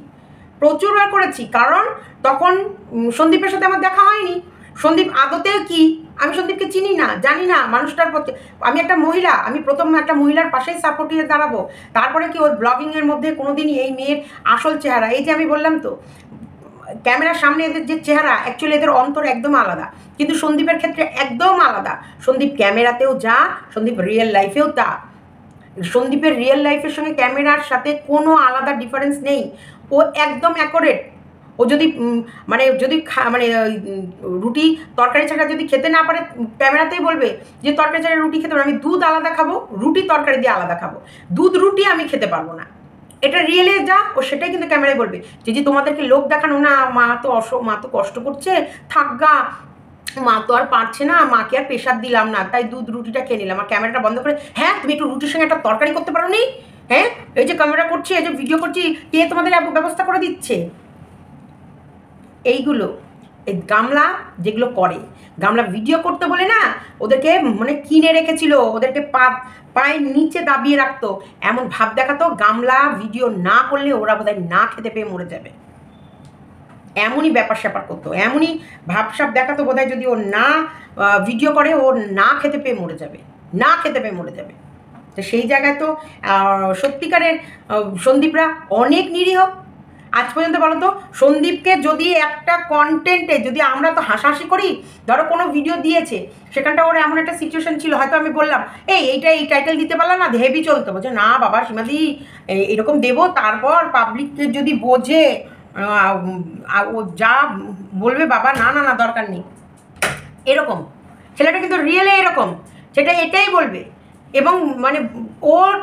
S1: প্রচুরবার করেছি, কারণ তখন সন্দীপের সাথে আমার দেখা হয়নি। সন্দীপ আদতেও কি, আমি সন্দীপকে চিনি না, জানি না মানুষটার প্রতি, আমি একটা মহিলা, আমি প্রথম একটা মহিলার পাশেই সাপোর্টিভে দাঁড়াবো, তারপরে কি ওর ব্লগিংয়ের মধ্যে কোনোদিনই এই মেয়ের আসল চেহারা, এই যে আমি বললাম তো ক্যামেরার সামনে এদের যে চেহারা, অ্যাকচুয়ালি এদের অন্তর একদম আলাদা, কিন্তু সন্দীপের ক্ষেত্রে একদম আলাদা। সন্দীপ ক্যামেরাতেও যা, সন্দীপ রিয়েল লাইফেও তা, সন্দীপের রিয়েল লাইফের সঙ্গে ক্যামেরার সাথে কোনো আলাদা ডিফারেন্স নেই, ও একদম অ্যাকোরেট। ও যদি মানে রুটি তরকারি ছাড়া যদি খেতে না পারে ক্যামেরাতেই বলবে যে তরকারি ছাড়া রুটি খেতে পারবে, আমি দুধ আলাদা খাবো, রুটি তরকারি দিয়ে আলাদা খাবো, দুধ রুটি আমি খেতে পারবো না, এটা রিয়েলে যা ও সেটাই কিন্তু ক্যামেরায় বলবে। যে তোমাদেরকে লোক দেখানো না, মা তো কষ্ট করছে, থাকগা, মা তো আর পারছে না, মাকে আর প্রেশার দিলাম না, তাই দুধ রুটিটা খেয়ে নিলাম, আর ক্যামেরাটা বন্ধ করে, হ্যাঁ তুমি একটু রুটির সঙ্গে একটা তরকারি করতে পারো নি, হ্যাঁ এই যে ক্যামেরা করছি, এই যে ভিডিও করছি, কে তোমাদের ব্যবস্থা করে দিচ্ছে? এইগুলো এই গামলা যেগুলো করে, গামলা ভিডিও করতে বলে না, ওদেরকে মানে কিনে রেখেছিল, ওদেরকে পায়ের নিচে দাবিয়ে রাখতো, এমন ভাব দেখাতো গামলা ভিডিও না করলে ওরা বোধহয় না খেতে পেয়ে মরে যাবে, এমনই ব্যাপার স্যাপার করতো, এমনই ভাবসাব দেখাতো বোধহয় যদি ও না ভিডিও করে ও না খেতে পেয়ে মরে যাবে, না খেতে পেয়ে মরে যাবে। তো সেই জায়গায় তো সত্যিকারের সন্দীপরা অনেক নিরীহ। আজ পর্যন্ত বলো তো, সন্দীপকে যদি একটা কন্টেন্টে যদি আমরা তো হাসাহাসি করি, ধরো কোনো ভিডিও দিয়েছে, সেখানটা ওর এমন একটা সিচুয়েশন ছিল, হয়তো আমি বললাম এই টাইটেল দিতে পারলাম না, হেভি চলতো, বলছে না বাবা সীমাদি এরকম দেবো, তারপর পাবলিককে যদি বোঝে ও যা বলবে বাবা না না না দরকার নেই, এরকম ছেলেটা কিন্তু রিয়েলে এরকম, সেটা এটাই বলবে। এবং মানে ওর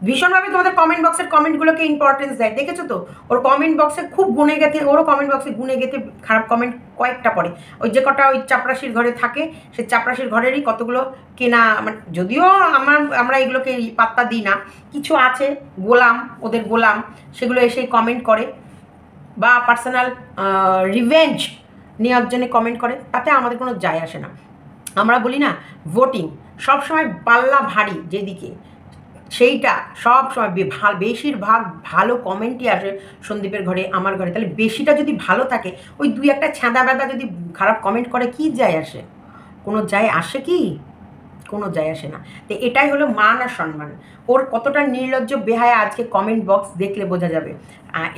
S1: ভীষণভাবে তোমাদের কমেন্ট বক্সের কমেন্টগুলোকে ইম্পর্টেন্স দেয়, দেখেছো তো? ওর কমেন্ট বক্সে খুব গুনে গেতে, ওরও কমেন্ট বক্সে গুনে গেতে খারাপ কমেন্ট কয়েকটা পড়ে। ওই যে কটা ওই চাপরাশির ঘরে থাকে, সে চাপরাশির ঘরেরই কতগুলো কেনা, মানে যদিও আমরা এগুলোকে পাত্তা দিই না, কিছু আছে গোলাম, ওদের গোলাম, সেগুলো এসে কমেন্ট করে বা পার্সোনাল রিভেঞ্জ নেওয়ার জন্য কমেন্ট করে, তাতে আমাদের কোনো যায় আসে না। আমরা বলি না ভোটিং সবসময় পাল্লা ভারী যেদিকে, সেইটা সব সময় বেশিরভাগ ভালো কমেন্টই আসে সন্দীপের ঘরে, আমার ঘরে। তাহলে বেশিটা যদি ভালো থাকে, ওই দুই একটা ছ্যাঁদা ব্যাদা যদি খারাপ কমেন্ট করে, কি যায় আসে? কোনো যায় আসে কি? কোনো যায় আসে না। তো এটাই হলো মান আর সম্মান। ওর কতটা নির্লজ্জ বেহায়া আজকে কমেন্ট বক্স দেখলে বোঝা যাবে।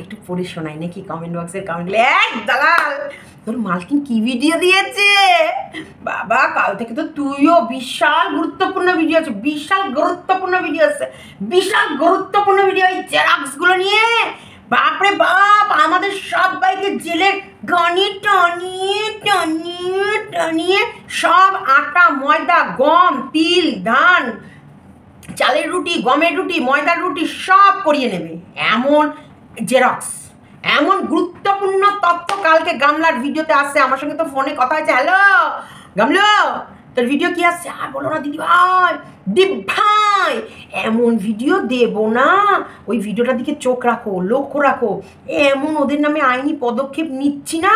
S1: একটু পড়ে শোনাই নাকি কমেন্ট বক্সের কমেন্টগুলো? এক দালাল, তোর মালকিন কি ভিডিও দিয়েছে বাবা! কাল থেকে তো তুইও বিশাল গুরুত্বপূর্ণ ভিডিও আছে, বিশাল গুরুত্বপূর্ণ ভিডিও আছে, বিশাল গুরুত্বপূর্ণ ভিডিও। এই জেরক্সগুলো নিয়ে বাপরে বাপ আমাদের সবাইকে জেলে ঘনি টানিয়ে টানিয়ে টানিয়ে সব আটা ময়দা গম তিল ধান চালের রুটি গমের রুটি ময়দার রুটি সব করিয়ে নেবে এমন জেরক্স। এমন গুরুত্বপূর্ণ তথ্য কালকে গামলার ভিডিওতে আসছে। আমার সঙ্গে তো ফোনে কথা হয়েছে, হ্যালো গামলো তোর ভিডিও কি আসছে? আর বলো না দিদি ভাই, দীপ ভাই এমন ভিডিও দেব না, ওই ভিডিওটার দিকে চোখ রাখো, লক্ষ্য রাখো। এমন ওদের নামে আইনি পদক্ষেপ নিচ্ছি না,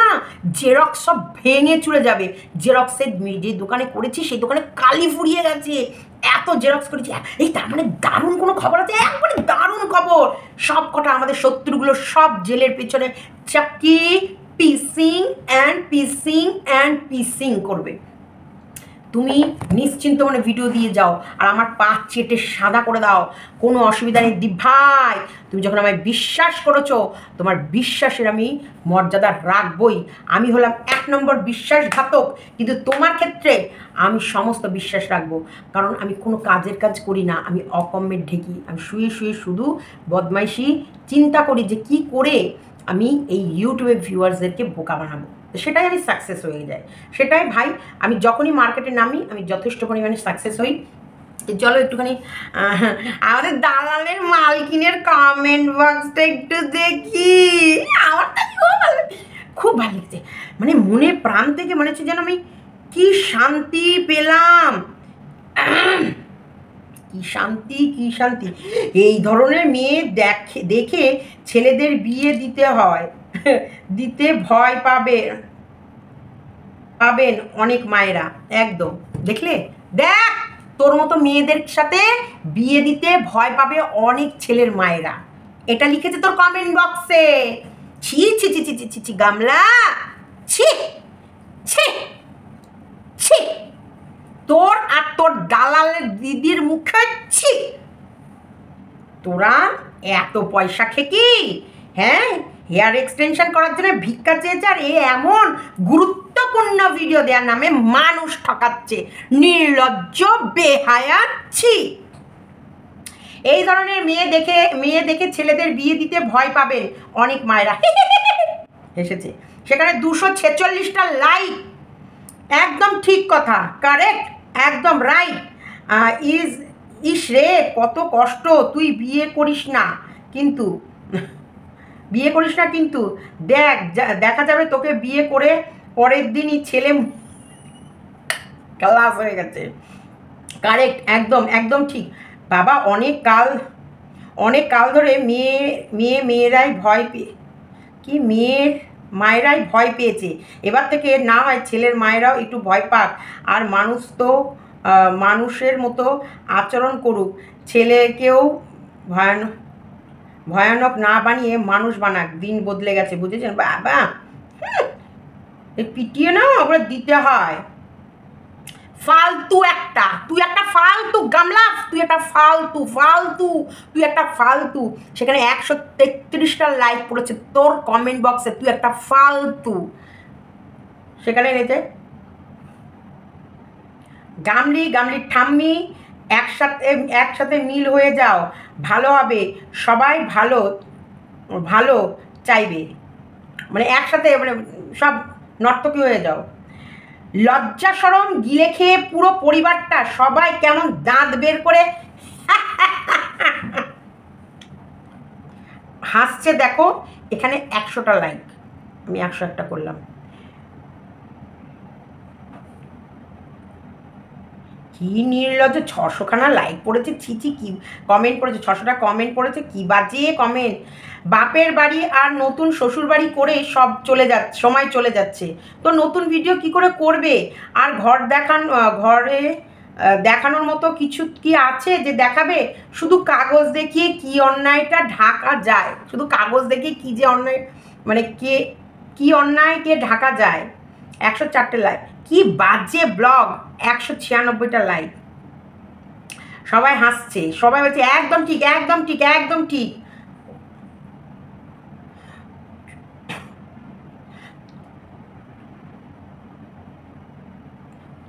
S1: জেরক্স সব ভেঙে চলে যাবে। জেরক্সের যে দোকানে করেছি সেই দোকানে কালি ফুরিয়ে গেছে, এত জেরক্স করেছি। এই তার মানে দারুণ কোনো খবর আছে, একবারে দারুণ খবর। সব কটা আমাদের শত্রুগুলো সব জেলের পেছনে চাকি পিসিং অ্যান্ড পিসিং অ্যান্ড পিসিং করবে। তুমি নিশ্চিন্ত মনে ভিডিও দিয়ে যাও আর আমার পা চেটে সাদা করে দাও, কোনো অসুবিধা নেই দীপ ভাই। তুমি যখন আমায় বিশ্বাস করেছো, তোমার বিশ্বাসের আমি মর্যাদা রাখবই। আমি হলাম 1 নম্বর বিশ্বাসঘাতক, কিন্তু তোমার ক্ষেত্রে আমি সমস্ত বিশ্বাস রাখবো, কারণ আমি কোনো কাজের কাজ করি না, আমি অকম্মের ঢেকি। আমি শুয়ে শুয়ে শুধু বদমাইশি চিন্তা করি যে কি করে আমি এই ইউটিউবে ভিউয়ার্সদেরকে বোকা বানাবো, সেটাই আমি সাকসেস হয়ে যায়। সেটাই ভাই, আমি যখনই মার্কেটে নামি আমি যথেষ্ট পরিমাণে সাকসেস হই। চলো একটুখানি আমাদের দালালের মালকিনের কমেন্ট বক্সটা একটু দেখি। আমার খুব ভালো লাগছে, মানে মনে প্রাণ থেকে মনে হচ্ছে যেন আমি কি শান্তি পেলাম, কি শান্তি কি শান্তি। এই ধরনের মেয়ে দেখে ছেলেদের বিয়ে দিতে হয়, দিতে ভয় পাবেন অনেক মায়েরা। একদম দেখলে, দেখ তোর মতো মেয়েদের সাথে বিয়ে দিতে ভয় পাবে অনেক ছেলের মায়েরা। এটা লিখেছে তোর কমেন্ট বক্সে। ছি ছি ছি ছি ছি ছি গামলা, ছি ছি ছি, তোর আর তোর দালালের দিদির মুখে ছি। তোরা এত পয়সা খেকি, হ্যাঁ হেয়ার এক্সটেনশন করার জন্য ভিক্ষা চেয়েছে, আর এমন গুরুত্বপূর্ণ ভিডিও দেওয়ার নামে মানুষ ঠকাচ্ছে, নির্লজ্জ বেহায়া ছি। এই ধরনের মেয়ে দেখে ছেলেদের বিয়ে দিতে ভয় পাবে অনেক মায়েরা। এসেছে সেখানে 246টা লাইক। একদম ঠিক কথা, কারেক্ট, একদম রাইট। ইস রে কত কষ্ট, তুই বিয়ে করিস না কিন্তু দেখা যাবে তোকে বিয়ে করে পরের দিনই ছেলে ক্লাস হয়ে গেছে। কারেক্ট, একদম একদম ঠিক বাবা। অনেক কাল ধরে মেয়েরাই মায়েরাই ভয় পেয়েছে। এবার থেকে না হয় ছেলের মায়েরাও একটু ভয় পাক, আর মানুষ তো মানুষের মতো আচরণ করুক, ছেলেকেও ভয়ানক না বানিয়ে মানুষ বানাক। দিন বদলে গেছে, বুঝেছেন বাবা? পিটিয়ে না ওগুলো দিতে হয়। ফালতু একটা, তুই একটা ফালতু গামলা, তুই একটা ফালতু। সেখানে 133টা লাইক পড়েছে তোর কমেন্ট বক্সে, তুই একটা ফালতু। সেখানে এনেছে গামলি ঠাম্মি, একসাথে মিল হয়ে যাও, ভালো হবে, সবাই ভালো চাইবে, মানে একসাথে মানে সব নর্তকী হয়ে যাও। লজ্জা শরম গিলে খেয়ে পুরো পরিবারটা সবাই কেমন দাঁত বের করে হাসছে দেখো, এখানে 100টা লাইক, আমি 101টা করলাম। কি নির্লজ্জ, 600খানা লাইক পড়েছে, ছিচি কি কমেন্ট পড়েছে, 600টা কমেন্ট পড়েছে, কি বাজে কমেন্ট। বাপের বাড়ি আর নতুন শ্বশুর বাড়ি করে সব চলে যাচ্ছে, সময় চলে যাচ্ছে, তো নতুন ভিডিও কি করে করবে? আর ঘরে দেখানোর মতো কিছু কি আছে যে দেখাবে? শুধু কাগজ দেখিয়ে কি অন্যায়টা ঢাকা যায়? শুধু কাগজ দেখিয়ে কি যে অন্যায়, মানে কি অন্যায়কে ঢাকা যায়? 104টে লাইক, কি বাজে ব্লগ, 196টা লাইক। সবাই হাসছে, সবাই বলছে একদম ঠিক, একদম ঠিক, একদম ঠিক।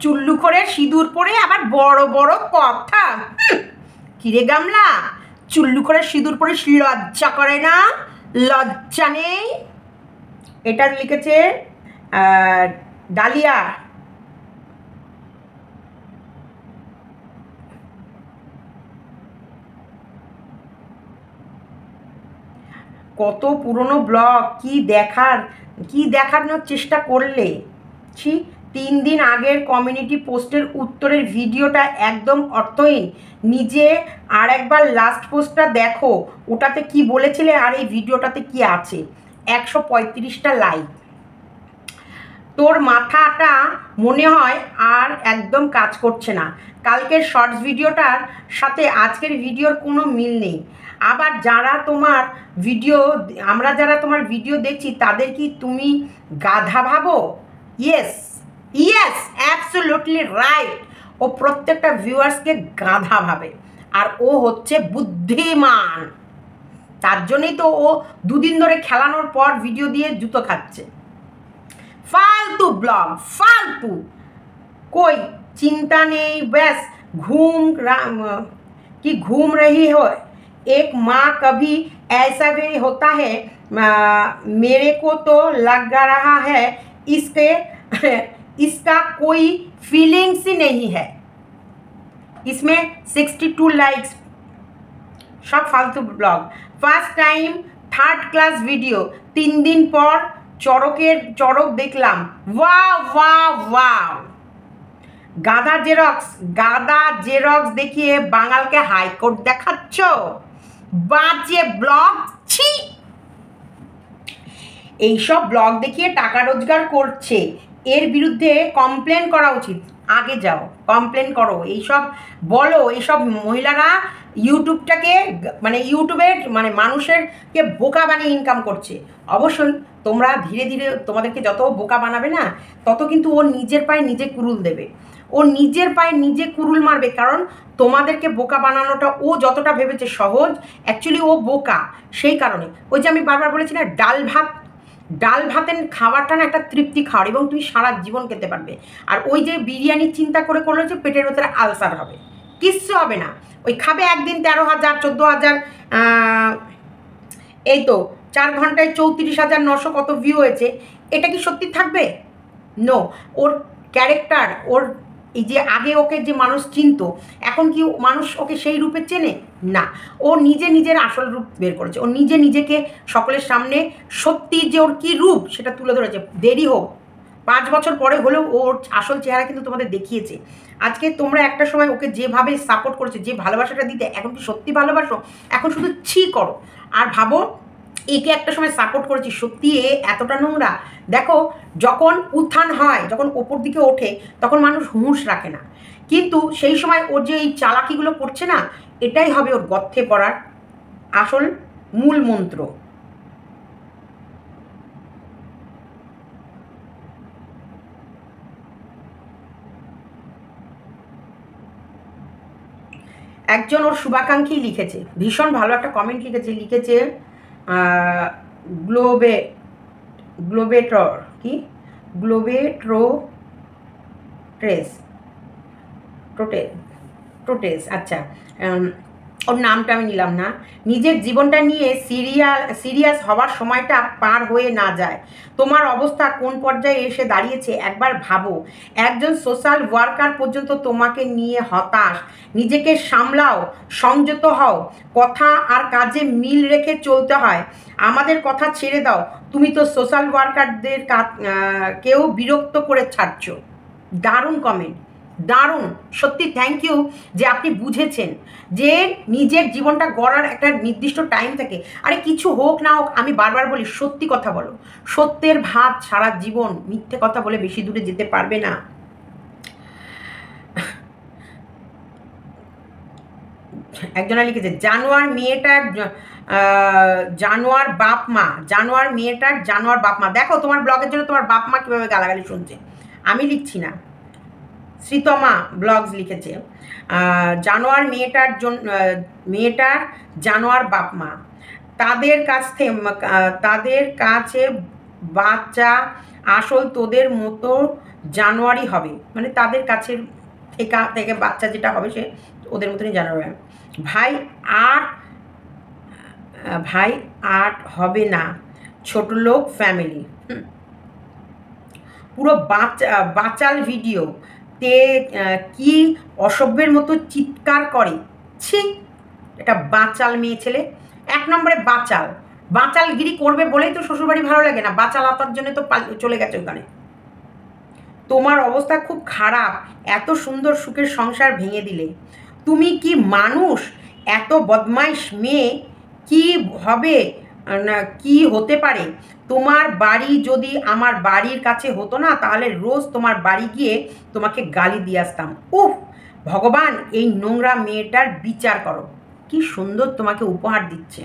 S1: চুল্লু করে সিঁদুর পরে আবার বড় বড় কথা। কিরে গামলা, চুল্লু করে সিঁদুর পরে লজ্জা করে না? লজ্জা নেই? এটা লিখেছে ডালিয়া। কত পুরনো ব্লগ, কি দেখানোর চেষ্টা করলে? ছি, 3 দিন আগের কমিউনিটি পোস্টের উত্তরের ভিডিওটা একদম অর্থহীন। নিজে আর একবার লাস্ট পোস্টটা দেখো, ওটাতে কি বলেছিলে আর এই ভিডিওটাতে কি আছে। 135টা লাইক। তোর মাথাটা মনে হয় আর একদম কাজ করছে না। কালকের শর্টস ভিডিওটার সাথে আজকের ভিডিওর কোনো মিল নেই। আবার আমরা যারা তোমার ভিডিও দেখছি তাদের কি তুমি গাধা ভাবো? Yes, absolutely right. ও প্রত্যেকটা ভিউয়ার্সকে গাধা ভাবে, আর ও হচ্ছে বুদ্ধিমান। তার জন্যই তো ও 2 দিন ধরে খেলানোর পর ভিডিও দিয়ে জুতো খাচ্ছে। फालतू ब्लॉग, फालतू, कोई चिंता नहीं, बस घूम रही हो। एक माँ कभी ऐसा भी होता है। मेरे को तो लग रहा है इसका कोई फीलिंग्स ही नहीं है। इसमें 62 लाइक्स। सब फालतू blog. First time 3rd class video, 3 दिन पर চড়ক দেখলাম। ওয়াও, গাদা জেরক্স দেখিয়ে বাঙালকে হাইকোর্ট দেখাচ্ছ? বাজে ব্লগ, ছি। এইসব ব্লগ দেখিয়ে টাকা রোজগার করছে, এর বিরুদ্ধে কমপ্লেন করা উচিত। আগে যাও, কমপ্লেন করো, এইসব বলো। এইসব মহিলারা ইউটিউবের মানুষেরকে বোকা বানিয়ে ইনকাম করছে। অবশ্যই তোমরা ধীরে ধীরে তোমাদেরকে যত বোকা বানাবে না, তত কিন্তু ও নিজের পায়ে নিজে কুরুল দেবে। ও নিজের পায়ে নিজে কুরুল মারবে, কারণ তোমাদেরকে বোকা বানানোটা ও যতটা ভেবেছে সহজ, অ্যাকচুয়ালি ও বোকা। সেই কারণে ওই যে আমি বারবার বলেছি না, ডাল ভাতের খাবারটা না একটা তৃপ্তি খাওয়ার, এবং তুমি সারা জীবন খেতে পারবে। আর ওই যে বিরিয়ানির চিন্তা করে করলো যে পেটের ভেতরে আলসার হবে, কিচ্ছু হবে না। ওই খাবে একদিন 13,000 14,000, এই তো 4 ঘন্টায় 34,900 কত ভিউ হয়েছে। এটা কি সত্যি থাকবে? নো। ওর ক্যারেক্টার, ওর এই যে আগে ওকে যে মানুষ চিনত, এখন কি মানুষ ওকে সেই রূপে চেনে? না। ও নিজের আসল রূপ বের করেছে। ও নিজেকে সকলের সামনে সত্যি যে ওর কী রূপ সেটা তুলে ধরেছে। দেরি হোক, 5 বছর পরে হলেও ওর আসল চেহারা কিন্তু তোমাদের দেখিয়েছে। আজকে তোমরা একটা সময় ওকে যেভাবে সাপোর্ট করেছে, যে ভালোবাসাটা দিতে, এখন কি সত্যি ভালোবাসো? এখন শুধু ছি করো আর ভাবো একে একটা সময় সাপোর্ট করেছি, সত্যি এ এতটা নোংরা। দেখো, যখন উত্থান হয়, যখন ওপর দিকে ওঠে, তখন মানুষ হুঁশ রাখে না, কিন্তু সেই সময় ওর যে এই চালাকিগুলো করছে না, এটাই হবে ওর গর্তে পড়ার আসল মূল মন্ত্র। একজন ওর শুভাকাঙ্ক্ষী লিখেছে, ভীষণ ভালো একটা কমেন্ট লিখেছে গ্লোবেটর কি টোটেস। আচ্ছা, ওর নামটা আমি নিলাম না, নিজের জীবনটা নিয়ে সিরিয়াস হওয়ার সময়টা পার হয়ে না যায়। তোমার অবস্থা কোন পর্যায়ে এসে দাঁড়িয়েছে একবার ভাবো। একজন সোশ্যাল ওয়ার্কার পর্যন্ত তোমাকে নিয়ে হতাশ। নিজেকে সামলাও, সংযত হও, কথা আর কাজে মিল রেখে চলতে হয়। আমাদের কথা ছেড়ে দাও, তুমি তো সোশ্যাল ওয়ার্কারদের কেউ বিরক্ত করে ছাড়ছো। দারুণ কমেন্ট, দারুণ, সত্যি থ্যাংক ইউ যে আপনি বুঝেছেন যে নিজের জীবনটা গড়ার একটা নির্দিষ্ট টাইম থাকে। আরে কিছু হোক না হোক, আমি বারবার বলি সত্যি কথা বলো। সত্যের ভাত সারা জীবন, মিথ্যে কথা বলে বেশি দূরে যেতে পারবে না। একজনা লিখেছে জানোয়ার মেয়েটার জানোয়ার বাপ মা, জানোয়ার মেয়েটার জানোয়ার বাপ মা। দেখো তোমার ব্লগের জন্য তোমার বাপ মা কীভাবে গালাগালি শুনছে, আমি লিখছি না, শ্রীতমা ব্লগস লিখেছে জানোয়ার মেয়েটার জানোয়ার বাপ মা, তাদের কাছে বাচ্চা আসল তোদের মতো জানোয়ারই হবে, মানে তাদের কাছের থেকে বাচ্চা যেটা হবে সে ওদের মতনই জানোয়ার। ভাই আর্ট হবে না, ছোট লোক ফ্যামিলি। পুরো বাচাল ভিডিও তে কি অসভ্যের মতো চিৎকার করে, ছি, এটা বাচাল মেয়ে ছেলে। এক নম্বরে বাচালগিরি করবে বলেই তো শ্বশুরবাড়ি ভালো লাগে না, বাচালতার জন্য তো চলে গেছে ওখানে। তোমার অবস্থা খুব খারাপ, এত সুন্দর সুখের সংসার ভেঙে দিলে। তুমি কি মানুষ? এত বদমাইশ মেয়ে কি হবে না, কি হতে পারে? তোমার বাড়ি যদি আমার বাড়ির কাছে হতো না, তাহলে রোজ তোমার বাড়ি গিয়ে তোমাকে গালি দিয়ে আসতাম। উফ ভগবান, এই নোংরা মেয়েটার বিচার করো। কি সুন্দর তোমাকে উপহার দিচ্ছে।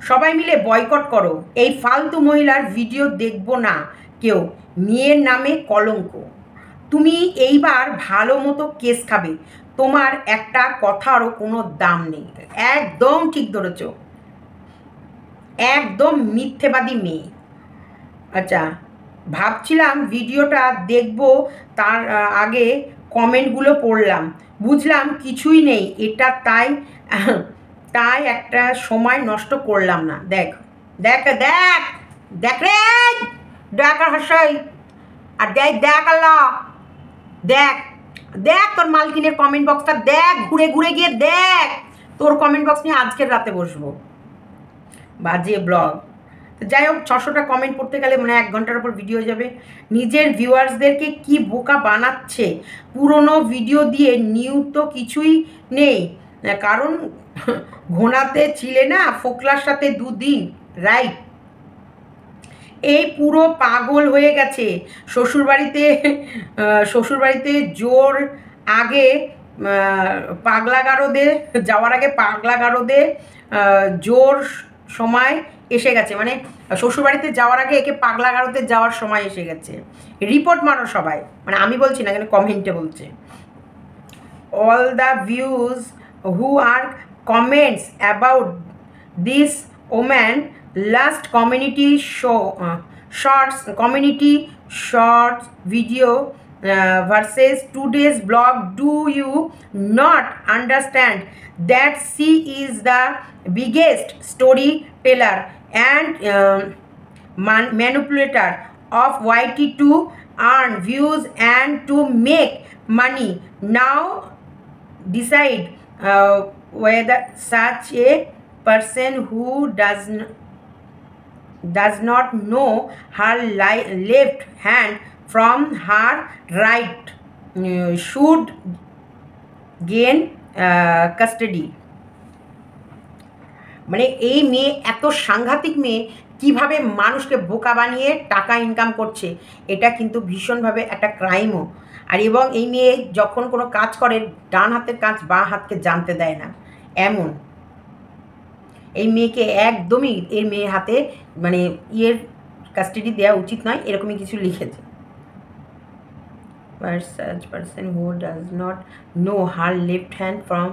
S1: সবাই মিলে বয়কট করো, এই ফালতু মহিলার ভিডিও দেখবো না কেউ, মেয়ের নামে কলঙ্ক। তুমি এইবার ভালো মতো কেস খাবে, তোমার একটা কথারও কোনো দাম নেই। একদম ঠিক ধরেছ, একদম মিথ্যেবাদী মেয়ে। আচ্ছা, ভাবছিলাম ভিডিওটা দেখব, তার আগে কমেন্টগুলো পড়লাম, বুঝলাম কিছুই নেই এটা, তাই একটা সময় নষ্ট করলাম না। দেখ দেখ দেখ দেখ রে, দেখ আর হাসাই, আর দেখ আল্লাহ, দেখ দেখ তোর মালকিনের কমেন্ট বক্সটা দেখ, ঘুরে ঘুরে গিয়ে দেখ। তোর কমেন্ট বক্স নিয়ে আজকের রাতে বসবো, বাজে ব্লগ। যাই হোক, 600টা কমেন্ট পড়তে গেলে মানে 1 ঘন্টার উপর ভিডিও যাবে। নিজের ভিউয়ার্সদেরকে কি বোকা বানাচ্ছে, পুরনো ভিডিও দিয়ে নিউ তো কিছুই নেই, কারণ ঘোনাতে ছিলে না ফোকলার সাথে 2 দিন, রাইট? এই পুরো পাগল হয়ে গেছে। শ্বশুরবাড়িতে জোর আগে পাগলাগারদে যাওয়ার আগে পাগলাগারদে জোর সময় এসে গেছে, মানে শ্বশুরবাড়িতে যাওয়ার আগে একে পাগলাগারদে যাওয়ার সময় এসে গেছে। রিপোর্ট মারো সবাই, মানে আমি বলছি না, কিন্তু কমেন্টে বলছে। All the views who are comments about this woman last community shorts video versus today's blog, do you not understand that she is the biggest storyteller and manipulator of YT to earn views and to make money? Now decide whether such a person who does not know her left hand from her right should gain custody. মানে এই মেয়ে এত সাংঘাতিক মেয়ে, কিভাবে মানুষকে বোকা বানিয়ে টাকা ইনকাম করছে, এটা কিন্তু ভীষণভাবে একটা ক্রাইমও। আর এবং এই মেয়ে যখন কোনো কাজ করে, ডান হাতের কাজ বাঁ হাতকে জানতে দেয় না, এমন। এই মেয়েকে একদমই এর মেয়ের হাতে মানে কাস্টাডি দেওয়া উচিত নয়, এরকমই কিছু লিখেছে। But such person who does not know her left hand from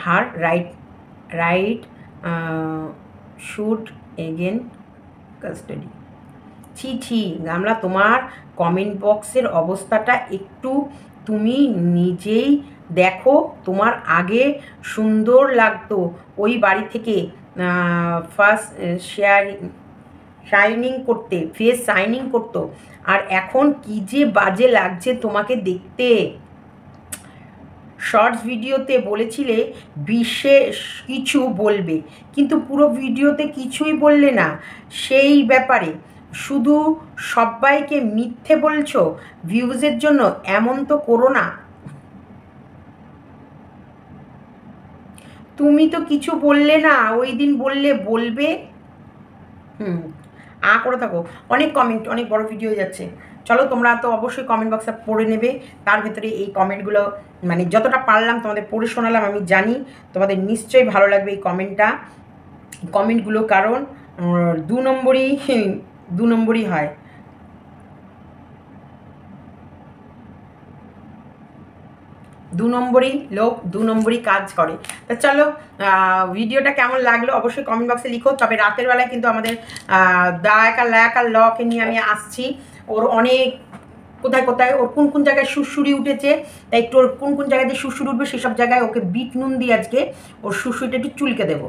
S1: her right should again custody. ছি গামলা, তোমার কমেন্ট বক্সের অবস্থাটা একটু তুমি নিজেই দেখো তোমার আগে সুন্দর লাগতো ওই বাড়ি থেকে ফার্স্ট শাইনিং করতে, ফেস শাইনিং করতো, আর এখন কি যে বাজে লাগছে তোমাকে দেখতে। শর্টস ভিডিওতে বলেছিলে বিশেষ কিছু বলবে, কিন্তু পুরো ভিডিওতে কিছুই বললে না সেই ব্যাপারে, শুধু সবাইকে মিথ্যে বলছো ভিউজের জন্য। এমন তো করো না। তুমি তো কিছু বললে না, ওই দিন বললে বলবে। হুম, করে থাকো। অনেক কমেন্ট, অনেক বড় ভিডিও হয়ে যাচ্ছে। চলো, তোমরা তো অবশ্যই কমেন্ট বক্সে পড়ে নেবে। তার ভেতরে এই কমেন্টগুলো মানে যতটা পারলাম তোমাদের পড়ে শোনালাম। আমি জানি তোমাদের নিশ্চয়ই ভালো লাগবে এই কমেন্টগুলো, কারণ 2 নম্বরই 2 নম্বরই হয়। দু নম্বরই লোক 2 নম্বরই কাজ করে। তা চলো, ভিডিওটা কেমন লাগলো অবশ্যই কমেন্ট বক্সে লিখো। তবে রাতের বেলায় কিন্তু আমাদের দায়াকার লায়াকার লকে নিয়ে আমি আসছি। ওর অনেক কোথায় কোথায় ওর কোন কোন জায়গায় সুরসুরি উঠেছে, তাই একটু ওর কোন কোন জায়গায় যে সুরসুরি উঠবে সেসব জায়গায় ওকে বিট নুন দিয়ে আজকে ওর সুরসুরিটা একটু চুলকে দেবো।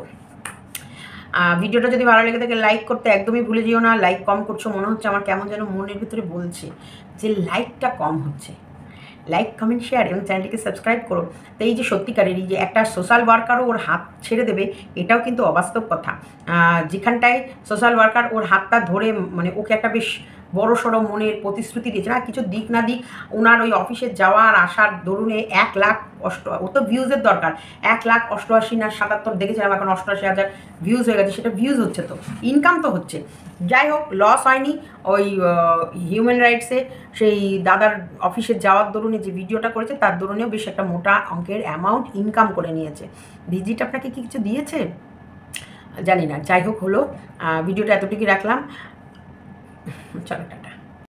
S1: ভিডিওটা যদি ভালো লেগে থাকে লাইক করতে একদমই ভুলে যেও না। লাইক কম করছো মনে হচ্ছে, আমার কেমন যেন মনের ভিতরে বলছে যে লাইকটা কম হচ্ছে। লাইক, কমেন্ট, শেয়ার এবং চ্যানেলটিকে সাবস্ক্রাইব করো। তো এই যে সত্যিকারের এই যে একটা সোশ্যাল ওয়ার্কারও ওর হাত ছেড়ে দেবে, এটাও কিন্তু অবাস্তব কথা। যেখানটায় সোশ্যাল ওয়ার্কার ওর হাতটা ধরে মানে ওকে একটা বেশ বড় সড়ো মনের প্রতিশ্রুতি দিয়েছে, না কিছু দিক না দিক ওনার ওই অফিসে যাওয়া আর আসার দরুনে 1,00,000 ও তো ভিউজের দরকার। 1,88,000 না 77 দেখেছিলাম, এখন 88,000 ভিউজ হয়ে গেছে। সেটা ভিউজ হচ্ছে, তো ইনকাম তো হচ্ছে। যাই হোক, লস হয়নি। ওই হিউম্যান রাইটসে সেই দাদার অফিসে যাওয়ার দরুনে যে ভিডিওটা করেছে তার দরুনেও বেশ একটা মোটা অঙ্কের অ্যামাউন্ট ইনকাম করে নিয়েছে। ভিজিট আপনাকে কি কিছু দিয়েছে জানি না, যাই হোক হলো। ভিডিওটা এতটুকুই রাখলাম। চলো।